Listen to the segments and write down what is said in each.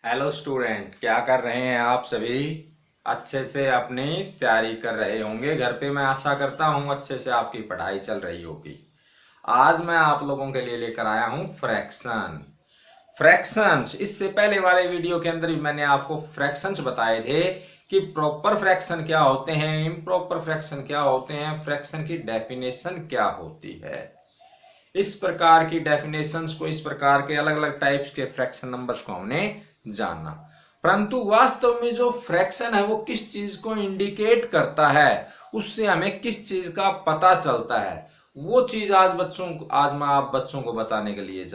Hello student, क्या कर रहे हैं आप सभी। अच्छे से अपनी तैयारी कर रहे होंगे घर पे। मैं आशा करता हूँ अच्छे से आपकी पढ़ाई चल रही होगी। आज मैं आप लोगों के लिए लेकर आया हूँ फ्रैक्शंस। इससे पहले वाले वीडियो के अंदर भी मैंने आपको फ्रैक्शंस बताए थे कि प्रॉपर फ्रैक्शन क्या होते हैं, इम्प्रॉपर फ्रैक्शन क्या होते हैं, फ्रैक्शन की डेफिनेशन क्या होती है। इस प्रकार की डेफिनेशंस को, इस प्रकार के अलग अलग टाइप्स के फ्रैक्शन नंबर्स को हमने जाना। परंतु वास्तव में जो फ्रैक्शन है वो किस चीज को इंडिकेट करता है, उससे हमें किस चीज का पता चलता है, वो चीज आज मैं आप बच्चों को बताने के लिए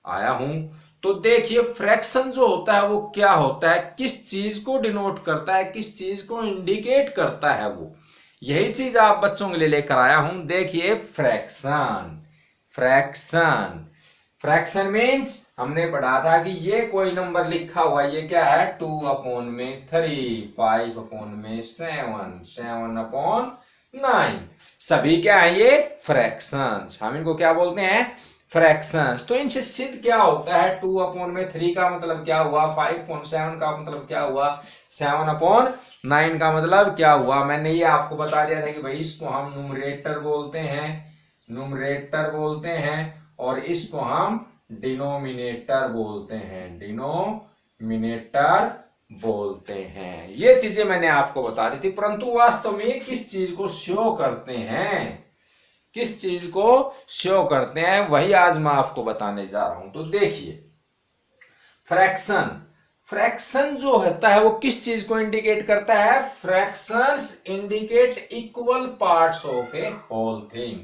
आया हूं। तो देखिए, फ्रैक्शन जो होता है वो क्या होता है, किस चीज को डिनोट करता है, किस चीज को इंडिकेट करता है, वो यही चीज आप बच्चों के लिए लेकर आया हूं। देखिए, फ्रैक्शन फ्रैक्शन मीन्स हमने पढ़ा था कि ये कोई नंबर लिखा हुआ, ये क्या है, 2/3, 5/7, 7/9, सभी क्या है, ये फ्रैक्शंस। हम इनको क्या बोलते हैं, फ्रैक्शंस। तो इनसे सिद्ध क्या होता है, 2/3 का मतलब क्या हुआ, 5/7 का मतलब क्या हुआ, 7/9 का मतलब क्या हुआ। मैंने ये आपको बता दिया था कि भाई इसको हम न्यूमरेटर बोलते हैं और इसको हम डिनोमिनेटर बोलते हैं। ये चीजें मैंने आपको बता दी थी। परंतु वास्तव में किस चीज को शो करते हैं, किस चीज को शो करते हैं, वही आज मैं आपको बताने जा रहा हूं। तो देखिए, फ्रैक्शन फ्रैक्शन जो होता है वो किस चीज को इंडिकेट करता है, fractions indicate equal parts of a whole thing.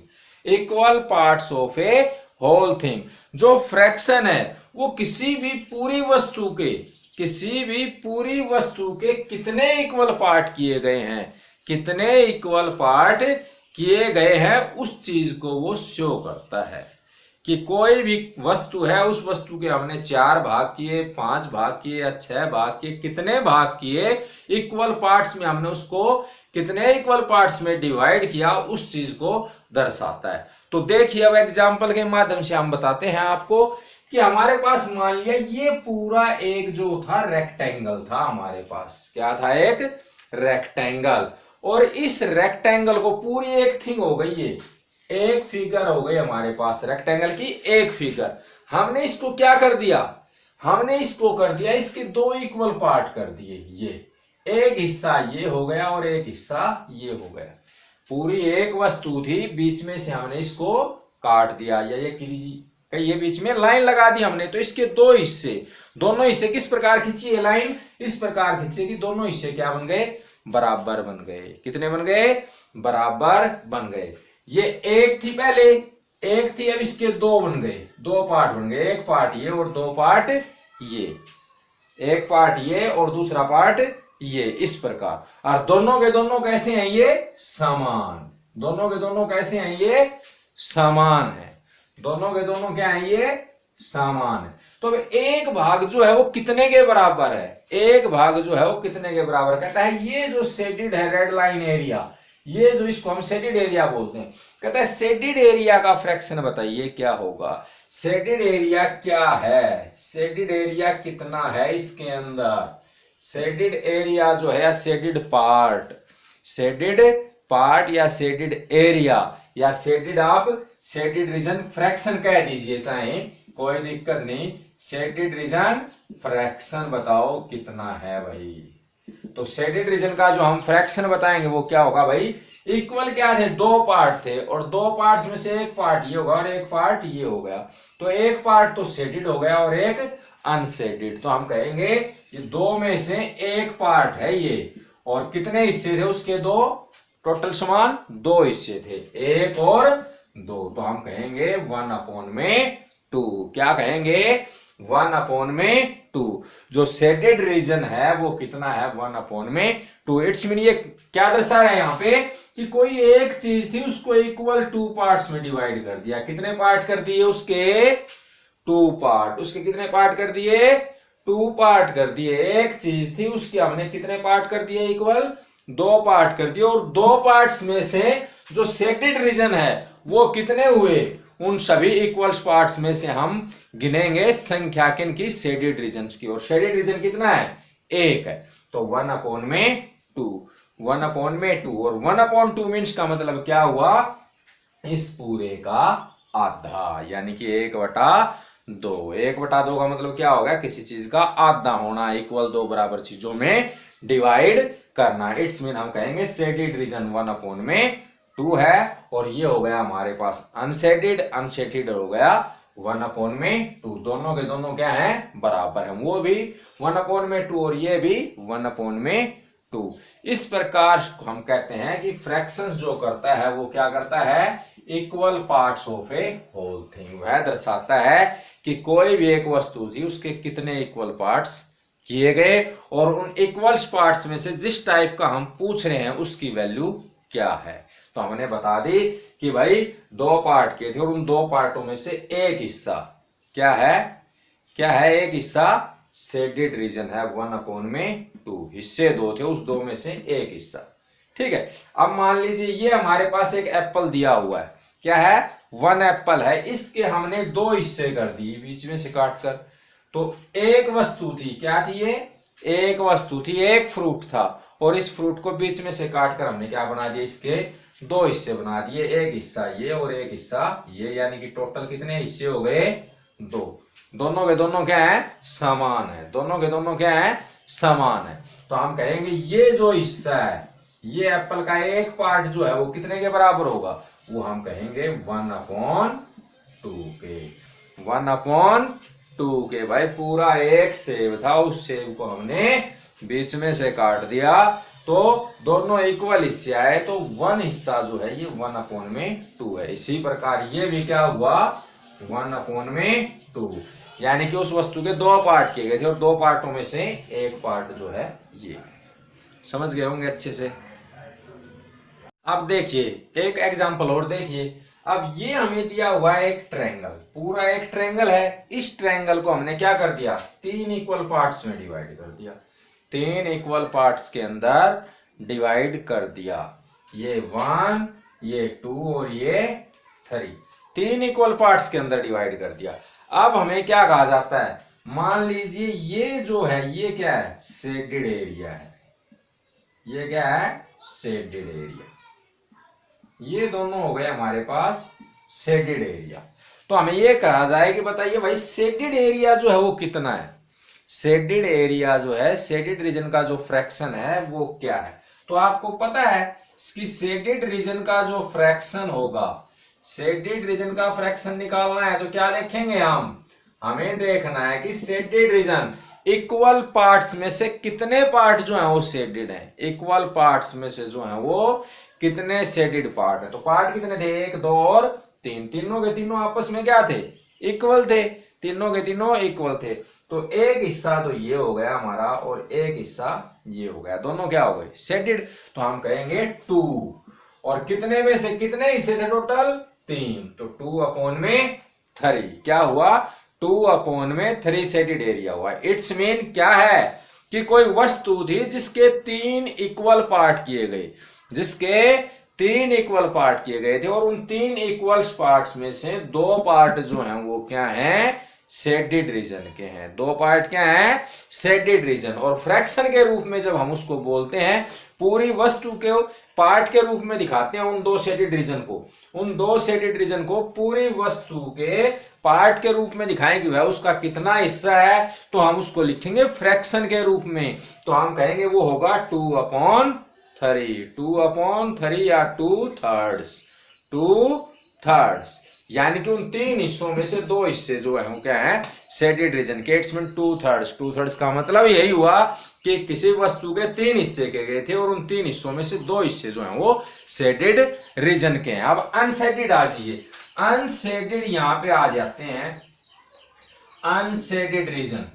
Equal parts of a whole thing. जो फ्रैक्शन है वो किसी भी पूरी वस्तु के कितने इक्वल पार्ट किए गए हैं, कितने इक्वल पार्ट किए गए हैं, उस चीज को वो शो करता है। कि कोई भी वस्तु है, उस वस्तु के हमने 4 भाग किए, 5 भाग किए या 6 भाग किए, कितने भाग किए, इक्वल पार्ट्स में हमने उसको कितने इक्वल पार्ट्स में डिवाइड किया, उस चीज को दर्शाता है। तो देखिए, अब एग्जाम्पल के माध्यम से हम बताते हैं आपको कि हमारे पास मान लिया ये पूरा एक जो था रेक्टेंगल था, हमारे पास क्या था, एक रेक्टेंगल। और इस रेक्टेंगल को पूरी एक थिंग हो गई, ये एक फिगर हो गई हमारे पास, रेक्टेंगल की एक फिगर। हमने इसको क्या कर दिया, हमने इसको कर दिया, इसके 2 इक्वल पार्ट कर दिए। ये एक हिस्सा ये हो गया और एक हिस्सा ये हो गया। पूरी एक वस्तु थी, बीच में से हमने इसको काट दिया, या ये बीच में लाइन लगा दी हमने। तो इसके 2 हिस्से, दोनों हिस्से किस प्रकार खींची है लाइन, इस प्रकार खींचे कि दोनों हिस्से क्या बन गए, बराबर बन गए। कितने बन गए, बराबर बन गए। ये एक थी पहले, एक थी, अब इसके 2 बन गए, 2 पार्ट बन गए, एक पार्ट ये और 2 पार्ट ये, एक पार्ट ये और दूसरा पार्ट ये, इस प्रकार। और दोनों के दोनों कैसे हैं, ये समान। दोनों के दोनों कैसे हैं, ये समान है। दोनों के दोनों क्या है, ये समान है। तो एक भाग जो है वो कितने के बराबर है, एक भाग जो है वो कितने के बराबर, कहता है ये जो शेडेड है, रेड लाइन एरिया, ये जो इसको हम शेडेड एरिया बोलते हैं, कहता है शेडेड एरिया का फ्रैक्शन बताइए क्या होगा। शेडेड एरिया क्या है, शेडेड एरिया कितना है इसके अंदर, शेडेड एरिया जो है, शेडेड पार्ट या शेडेड एरिया या शेडेड रीजन फ्रैक्शन कह दीजिए, चाहे कोई दिक्कत नहीं। शेडेड रीजन फ्रैक्शन बताओ कितना है भाई। तो शेडेड रीजन का जो हम फ्रैक्शन बताएंगे वो क्या होगा भाई, इक्वल क्या थे, 2 पार्ट थे और 2 पार्ट्स में से एक पार्ट ये होगा और एक पार्ट ये हो गया। तो एक पार्ट तो शेडेड हो गया और एक अनशेडेड। तो हम कहेंगे ये 2 में से एक पार्ट है ये, और कितने हिस्से थे उसके, 2, टोटल समान 2 हिस्से थे, 1 और 2। तो हम कहेंगे 1/2। क्या कहेंगे, 1/2। जो शेडेड रीजन है वो कितना है, 1/2। इट्स मीन ये क्या दर्शा रहा है यहाँ पे कि कोई एक चीज थी, उसको इक्वल 2 पार्ट्स में डिवाइड कर दिया। कितने पार्ट कर दिए उसके, 2 पार्ट। उसके कितने पार्ट कर दिए, 2 पार्ट कर दिए। एक चीज थी, उसके हमने कितने पार्ट कर दिए, इक्वल 2 पार्ट कर दिए। और 2 पार्ट्स में से जो शेडेड रीजन है वो कितने हुए, उन सभी इक्वल्स पार्ट्स में से हम गिनेंगे संख्या किन की, शेडेड रीजन्स की। और शेडेड रीजन कितना है, 1 है। तो 1/2, 1/2 और 1/2 मीन्स का मतलब क्या हुआ, इस पूरे का आधा, यानी कि 1/2। 1/2 का मतलब क्या होगा, किसी चीज का आधा होना, इक्वल दो बराबर चीजों में डिवाइड करना। इट्स मीन हम कहेंगे शेडेड रीजन 1/2 है। और ये हो गया हमारे पास अनशेडेड, अनशेडेड हो गया 1/2। दोनों के दोनों क्या है, बराबर है, वो भी 1/2 और ये भी 1/2। इस प्रकार हम कहते हैं कि फ्रैक्शंस जो करता है वो क्या करता है, equal parts of a whole thing. वह दर्शाता है कि कोई भी एक वस्तु थी उसके कितने इक्वल पार्ट्स किए गए, और उन इक्वल्स पार्ट्स में से जिस टाइप का हम पूछ रहे हैं उसकी वैल्यू क्या है। तो हमने बता दी कि भाई 2 पार्ट किए थे और उन 2 पार्टों में से एक हिस्सा क्या है, एक हिस्सा शेडेड रीजन है 1/2। हिस्से 2 थे, उस 2 में से एक हिस्सा, ठीक है। अब मान लीजिए ये हमारे पास एक एप्पल दिया हुआ है, क्या है, 1 एप्पल है, इसके हमने 2 हिस्से कर दिए बीच में से काट कर। तो एक वस्तु थी, क्या थी ये, एक वस्तु थी, एक फ्रूट था, और इस फ्रूट को बीच में से काट कर हमने क्या बना दिया, इसके 2 हिस्से बना दिए, एक हिस्सा ये और एक हिस्सा ये, यानी कि टोटल कितने हिस्से हो गए, 2। दोनों के दोनों क्या है, समान है, दोनों के दोनों क्या है, समान है। तो हम कहेंगे ये जो हिस्सा है, ये एप्पल का एक पार्ट जो है वो कितने के बराबर होगा, वो हम कहेंगे 1/2 के। 1/2 के भाई, पूरा एक सेब था, उस सेब को हमने बीच में से काट दिया, तो दोनों इक्वल हिस्से आए, तो 1 हिस्सा जो है ये 1/2 है। इसी प्रकार ये भी क्या हुआ, 1/2, यानी कि उस वस्तु के 2 पार्ट किए गए थे और 2 पार्टों में से एक पार्ट जो है ये। समझ गए होंगे अच्छे से। अब देखिए एक एग्जांपल और देखिए। अब ये हमें दिया हुआ है एक ट्रायंगल, पूरा एक ट्रायंगल है। इस ट्रायंगल को हमने क्या कर दिया, 3 इक्वल पार्ट्स में डिवाइड कर दिया, 3 इक्वल पार्ट्स के अंदर डिवाइड कर दिया। ये 1, ये 2 और ये 3, 3 इक्वल पार्ट्स के अंदर डिवाइड कर दिया। अब हमें क्या कहा जाता है, मान लीजिए ये जो है ये क्या है, शेडेड एरिया है, ये क्या है, शेडेड एरिया। ये दोनों हो गए हमारे पास शेडेड एरिया। तो हमें ये कहा जाए कि बताइए भाई शेडेड एरिया जो है वो कितना है, शेडेड एरिया जो है, शेडेड रीजन का जो फ्रैक्शन है वो क्या है। तो आपको पता है कि शेडेड रीजन का जो फ्रैक्शन होगा, शेडेड रीजन का फ्रैक्शन निकालना है तो क्या देखेंगे हम, हमें देखना है कि शेडेड रीजन इक्वल पार्ट्स में से कितने पार्ट जो है वो शेडेड है, इक्वल पार्ट्स में से जो है वो कितने शेडेड पार्ट है। तो पार्ट कितने थे, 1, 2 और 3, तीनों के तीनों आपस में क्या थे, इक्वल थे, तीनों के तीनों इक्वल थे। तो एक हिस्सा तो ये हो गया हमारा और एक हिस्सा ये हो गया, दोनों क्या हो गए, शेडेड। तो हम कहेंगे 2, और कितने में से कितने हिस्से थे, टोटल 3, तो 2/3 क्या हुआ, 2/3 शेडेड एरिया हुआ। इट्स मीन क्या है कि कोई वस्तु थी जिसके 3 इक्वल पार्ट किए गए, जिसके 3 इक्वल पार्ट किए गए थे, और उन 3 इक्वल पार्ट्स में से 2 पार्ट जो हैं वो क्या हैं, शेडेड रीजन के हैं। 2 पार्ट क्या हैं, शेडेड रीजन। और फ्रैक्शन के रूप में जब हम उसको बोलते हैं, पूरी वस्तु के पार्ट के रूप में दिखाते हैं उन 2 शेडेड रीजन को, उन 2 शेडेड रीजन को पूरी वस्तु के पार्ट के रूप में दिखाएंगे वह उसका कितना हिस्सा है, तो हम उसको लिखेंगे फ्रैक्शन के रूप में। तो हम कहेंगे वो होगा 2/3, 2/3 या 2/3, यानी कि उन 3 हिस्सों में से 2 हिस्से जो है वो क्या है, शेडेड रीजन के। इट्स मीन 2/3, 2/3 का मतलब यही हुआ कि किसी वस्तु के 3 हिस्से के गए थे और उन 3 हिस्सों में से 2 हिस्से जो हैं वो शेडेड रीजन के हैं। अब अनशेडेड आ जाइए, अनशेडेड यहां पे आ जाते हैं। अनशेडेड रीजन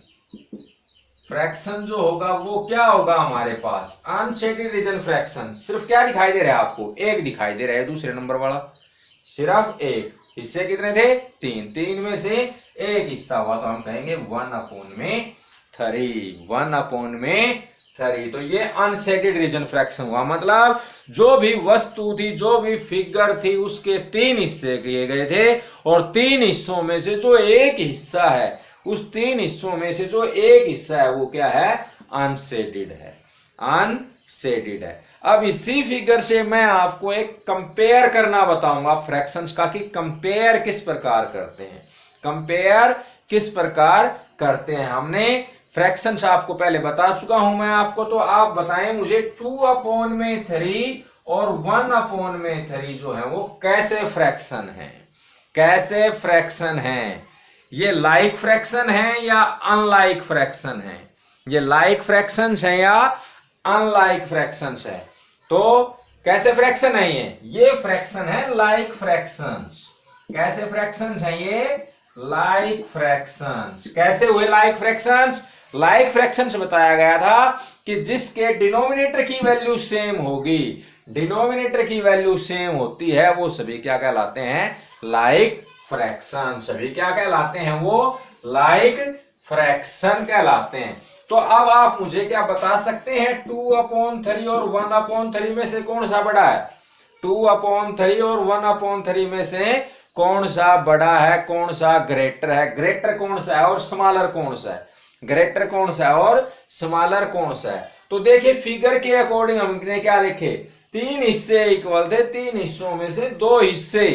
फ्रैक्शन जो होगा वो क्या होगा हमारे पास, अनशेडेड रीजन फ्रैक्शन सिर्फ क्या दिखाई दे रहा है आपको, 1 दिखाई दे रहा है, दूसरे नंबर वाला सिर्फ 1। हिस्से कितने थे, 3 में से एक हिस्सा हुआ, तो हम कहेंगे 1/3, 3। तो ये अनशेडेड रीजन फ्रैक्शन हुआ, मतलब जो भी वस्तु थी, जो भी फिगर थी, उसके 3 हिस्से किए गए थे और 3 हिस्सों में से जो एक हिस्सा है, उस 3 हिस्सों में से जो एक हिस्सा है वो क्या है, अनशेडेड है, अनशेडेड है। अब इसी फिगर से मैं आपको एक कंपेयर करना बताऊंगा फ्रैक्शंस का, कि कंपेयर किस प्रकार करते हैं, कंपेयर किस प्रकार करते हैं। हमने फ्रैक्शंस आपको पहले बता चुका हूं मैं आपको, तो आप बताएं मुझे 2/3 और 1/3 जो है वो कैसे फ्रैक्शन है, कैसे फ्रैक्शन है। ये लाइक फ्रैक्शन है या अनलाइक फ्रैक्शन है, ये लाइक फ्रैक्शंस है या अनलाइक फ्रैक्शंस है। तो कैसे फ्रैक्शन है ये फ्रैक्शन है लाइक फ्रैक्शंस। कैसे फ्रैक्शंस है ये, लाइक फ्रैक्शंस। कैसे हुए लाइक फ्रैक्शंस, लाइक फ्रैक्शंस बताया गया था कि जिसके डिनोमिनेटर की वैल्यू सेम होगी, डिनोमिनेटर की वैल्यू सेम होती है, वो सभी क्या कहलाते हैं, लाइक फ्रैक्शन। सभी क्या कहलाते हैं, वो लाइक फ्रैक्शन कहलाते हैं। तो अब आप मुझे क्या बता सकते हैं, 2/3 और 1/3 में से कौन सा बड़ा है, 2/3 और 1/3 में से कौन सा बड़ा है, कौन सा ग्रेटर है, ग्रेटर कौन सा है और स्मॉलर कौन सा है, ग्रेटर कौन सा है और स्मॉलर कौन सा है। तो देखिए फिगर के अकॉर्डिंग हमने क्या देखे, 3 हिस्से इक्वल थे, 3 हिस्सों में से 2 हिस्से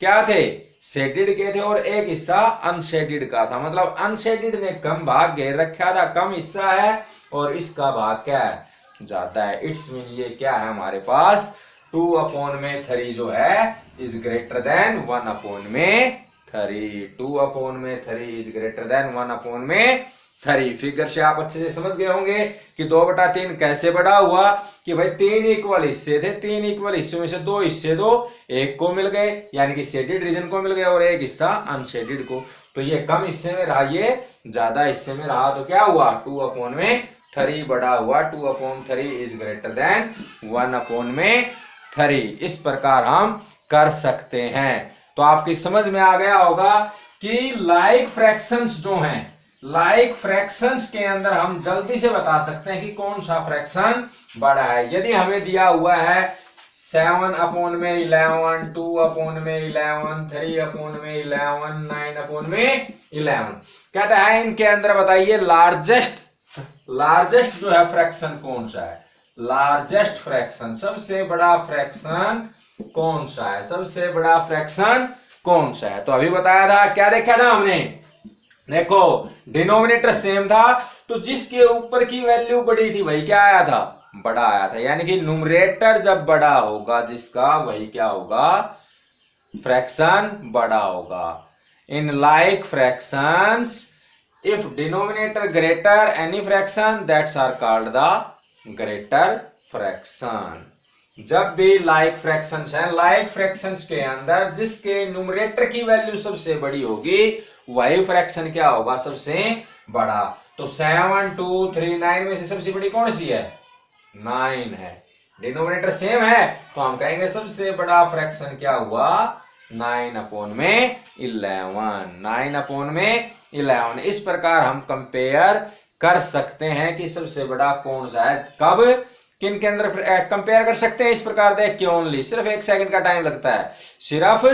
क्या थे, शेडेड के थे और एक हिस्सा अनशेडेड का था। मतलब अनशेडेड ने कम भाग घेर रखा था, कम हिस्सा है, और इसका भाग क्या है, ज्यादा है। इट्स मीन ये क्या है हमारे पास, 2/3 जो है is greater than 1/3। 2/3 is greater than 1/3। Figure से आप अच्छे से समझ गए होंगे कि 2/3 कैसे बड़ा हुआ, कि भाई 3 इक्वल हिस्से थे, 3 इक्वल हिस्सों में से 2 हिस्से दो एक को मिल गए, यानी कि शेडेड रीजन को मिल गए, और एक हिस्सा अनशेडेड को। तो ये कम हिस्से में रहा, ये ज्यादा हिस्से में रहा, तो क्या हुआ, 2/3 बड़ा हुआ। 2/3 इज ग्रेटर देन 1/3। इस प्रकार हम कर सकते हैं। तो आपकी समझ में आ गया होगा कि लाइक फ्रैक्शंस जो हैं, लाइक फ्रैक्शंस के अंदर हम जल्दी से बता सकते हैं कि कौन सा फ्रैक्शन बड़ा है। यदि हमें दिया हुआ है 7/11, 2/11, 3/11, 9/11, कहता है इनके अंदर बताइए लार्जेस्ट, लार्जेस्ट जो है फ्रैक्शन कौन सा है, लार्जेस्ट फ्रैक्शन, सबसे बड़ा फ्रैक्शन कौन सा है, सबसे बड़ा फ्रैक्शन कौन सा है। तो अभी बताया था, क्या देखा था हमने, देखो डिनोमिनेटर सेम था, तो जिसके ऊपर की वैल्यू बड़ी थी वही क्या आया था, बड़ा आया था। यानी कि न्यूमरेटर जब बड़ा होगा जिसका, वही क्या होगा, फ्रैक्शन बड़ा होगा। In like fractions if denominator greater any fraction that's are called the greater fraction. जब भी लाइक फ्रैक्शंस हैं, लाइक फ्रैक्शंस के अंदर जिसके न्यूमरेटर की वैल्यू सबसे बड़ी होगी वही फ्रैक्शन क्या होगा, सबसे बड़ा। तो 7, 2, 3, 9 में से सबसे बड़ी कौन सी है, 9 है। डिनोमिनेटर सेम है तो हम कहेंगे सबसे बड़ा फ्रैक्शन क्या हुआ, 9/11, 9/11। इस प्रकार हम कंपेयर कर सकते हैं कि सबसे बड़ा कौन सा है। कब, किन के अंदर कंपेयर कर सकते हैं, इस प्रकार देख के ओनली, सिर्फ 1 सेकंड का टाइम लगता है, सिर्फ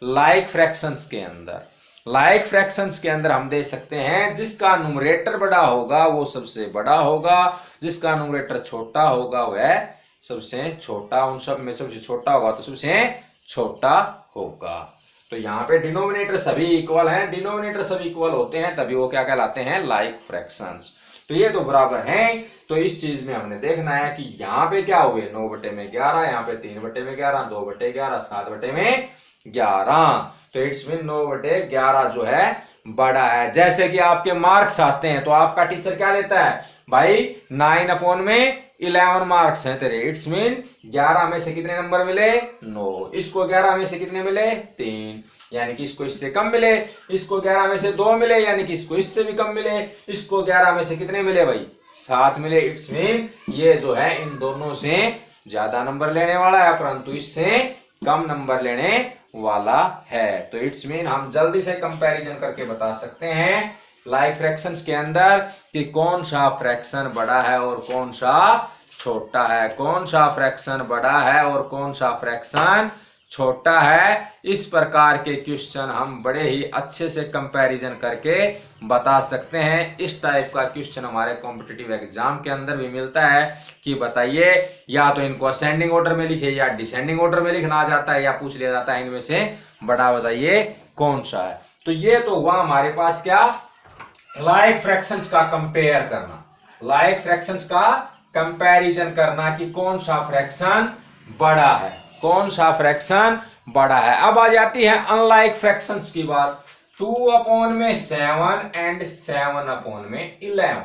लाइक फ्रैक्शंस के अंदर। लाइक फ्रैक्शंस के अंदर हम दे सकते हैं जिसका न्यूमरेटर बड़ा होगा वो सबसे बड़ा होगा, जिसका न्यूमरेटर छोटा होगा वह सबसे छोटा, उन सब में सबसे छोटा होगा तो सबसे छोटा होगा। तो यहाँ पे डिनोमिनेटर सभी इक्वल हैं, डिनोमिनेटर सभी इक्वल होते हैं तभी वो क्या कहलाते हैं, लाइक फ्रैक्शंस। तो ये तो बराबर हैं। तो इस चीज में हमने देखना है कि यहाँ पे क्या हुए, 9/11, यहाँ पे 3/11, 2/11, 7/11। तो इट्स मीन 9/11 जो है बड़ा है। जैसे कि आपके मार्क्स आते हैं तो आपका टीचर क्या देता है, भाई 9/11 मार्क्स हैं तेरे, इट्स मीन 11 में से कितने नंबर मिले, 9। इसको 11 में से कितने मिले, 3, यानी कि इसको इससे कम मिले। इसको 11 में से 2 मिले, यानी कि इसको इससे भी कम मिले। इसको 11 में से कितने मिले भाई, 7 मिले। इट्स मीन ये जो है इन दोनों से ज्यादा नंबर लेने वाला है, परंतु इससे कम नंबर लेने वाला है। तो इट्स मीन हम जल्दी से कंपैरिजन करके बता सकते हैं लाइक फ्रैक्शंस के अंदर कि कौन सा फ्रैक्शन बड़ा है और कौन सा छोटा है, कौन सा फ्रैक्शन बड़ा है और कौन सा फ्रैक्शन छोटा है। इस प्रकार के क्वेश्चन हम बड़े ही अच्छे से कंपैरिजन करके बता सकते हैं। इस टाइप का क्वेश्चन हमारे कॉम्पिटिटिव एग्जाम के अंदर भी मिलता है कि बताइए या तो इनको असेंडिंग ऑर्डर में लिखे या डिसेंडिंग ऑर्डर में लिखना आ जाता है, या पूछ लिया जाता है इनमें से बड़ा बताइए कौन सा है। तो ये तो हुआ हमारे पास क्या, लाइक फ्रैक्शंस का कंपेयर करना, लाइक फ्रैक्शंस का कंपैरिजन करना कि कौन सा फ्रैक्शन बड़ा है, कौन सा फ्रैक्शन बड़ा है। अब आ जाती है अनलाइक फ्रैक्शंस की बात। 2/7 एंड 7/11,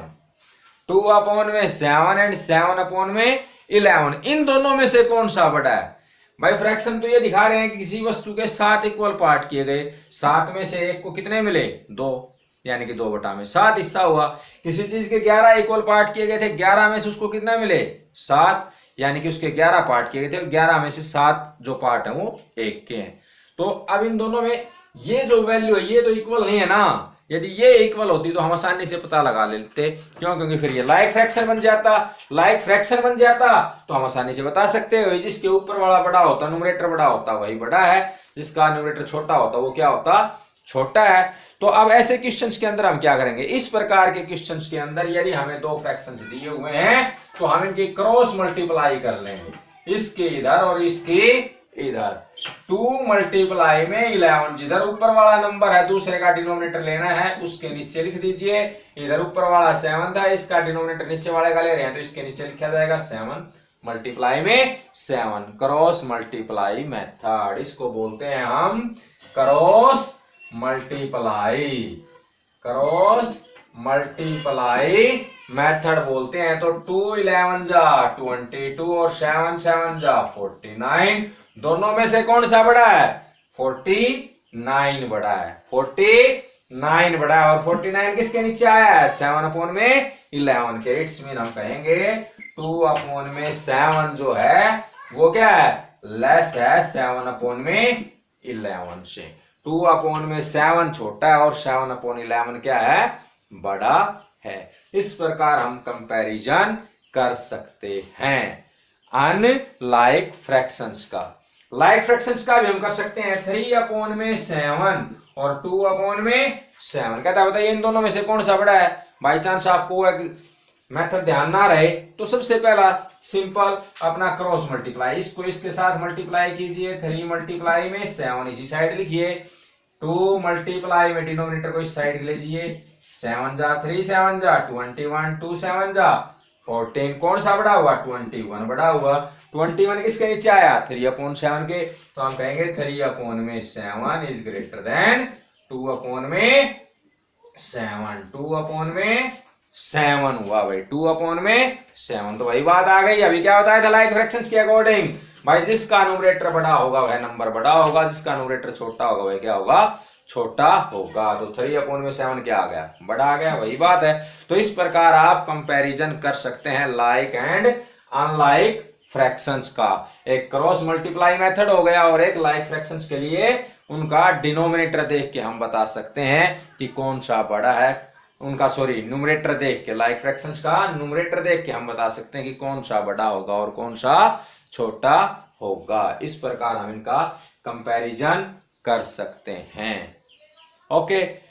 2/7 एंड 7/11, इन दोनों में से कौन सा बड़ा है। भाई फ्रैक्शन तो ये दिखा रहे हैं कि किसी वस्तु के 7 इक्वल पार्ट किए गए, 7 में से एक को कितने मिले, 2, यानी कि 2/7 हिस्सा हुआ। किसी चीज के 11 इक्वल पार्ट किए गए थे, 11 में से उसको कितना मिले, 7, यानी कि उसके 11 पार्ट किए गए थे, 11 में से 7 जो पार्ट है वो 1 के हैं। तो अब इन दोनों में ये जो वैल्यू है ये तो इक्वल नहीं है ना। यदि ये इक्वल होती तो हम आसानी से पता लगा लेते, क्यों, क्योंकि फिर ये लाइक फ्रैक्शन बन जाता, लाइक फ्रैक्शन बन जाता तो हम आसानी से बता सकते हैं। जिसके ऊपर वाला बड़ा होता, न्यूमरेटर बड़ा होता, वही बड़ा है, जिसका न्यूमरेटर छोटा होता वो क्या होता, छोटा है। तो अब ऐसे क्वेश्चंस के अंदर हम क्या करेंगे, इस प्रकार के क्वेश्चंस के अंदर यदि हमें 2 फ्रैक्शंस दिए हुए हैं तो हम इनकी क्रॉस मल्टीप्लाई कर लेंगे, इसके इधर और इसके इधर। 2 मल्टीप्लाई में 11, जिधर ऊपर वाला नंबर है दूसरे का डिनोमिनेटर लेना है उसके नीचे लिख दीजिए। इधर ऊपर वाला 7 था, इसका डिनोमिनेटर नीचे वाले का ले रहे हैं तो इसके नीचे लिखा जाएगा 7 मल्टीप्लाई में 7, क्रॉस मल्टीप्लाई मेथड, इसको बोलते हैं हम cross multiply, cross multiply method बोलते हैं। तो 2 11 जा 22 और 7 7 जा 49, दोनों में से कौन सा बड़ा है, 49 बड़ा है, 49 बड़ा है। और 49 किसके नीचे आया है, 7/11 के। इट्स मीन हम कहेंगे 2/7 जो है वो क्या है, लेस है 7/11 से। 2/7 छोटा है और 7/11 क्या है, बड़ा है। इस प्रकार हम कंपैरिजन कर सकते हैं अनलाइक फ्रैक्शंस का। लाइक फ्रैक्शंस का भी हम कर सकते हैं 3/7 और 2/7। कहता है बताइए इन दोनों में से कौन सा बड़ा है। बाई चांस आपको मेथड ध्यान ना रहे तो सबसे पहला सिंपल अपना क्रॉस मल्टीप्लाई, इसको इसके साथ मल्टीप्लाई कीजिए, 3 मल्टीप्लाई में 7 इसी साइड लिखिए, 2 मल्टीप्लाई में डिनोमिनेटर को इस साइड लीजिए, 7 जा 3 7 जा 21, 2 7 जा 14, कौन सा बड़ा हुआ, 21 बड़ा हुआ। 21 किसके नीचे आया, 3/7 के। तो हम कहेंगे 3/7 इज ग्रेटर देन 2/7, 2/7 हुआ भाई, 2/7। तो वही बात आ गई। अभी क्या बताया था लाइक फ्रैक्शंस के अकॉर्डिंग, भाई जिसका न्यूमरेटर बड़ा होगा वह नंबर बड़ा होगा, जिसका न्यूमरेटर छोटा होगा वह क्या होगा, छोटा होगा। तो 3/7 क्या आ गया, बड़ा आ गया, वही बात है। तो इस प्रकार आप कंपैरिजन कर सकते हैं लाइक एंड अनलाइक फ्रैक्शंस का। एक क्रॉस मल्टीप्लाई मेथड हो गया और एक लाइक फ्रैक्शंस के लिए उनका डिनोमिनेटर देख के हम बता सकते हैं कि कौन सा बड़ा है, उनका न्यूमरेटर देख के, लाइक फ्रैक्शंस का न्यूमरेटर देख के हम बता सकते हैं कि कौन सा बड़ा होगा और कौन सा छोटा होगा। इस प्रकार हम इनका कंपैरिजन कर सकते हैं। ओके।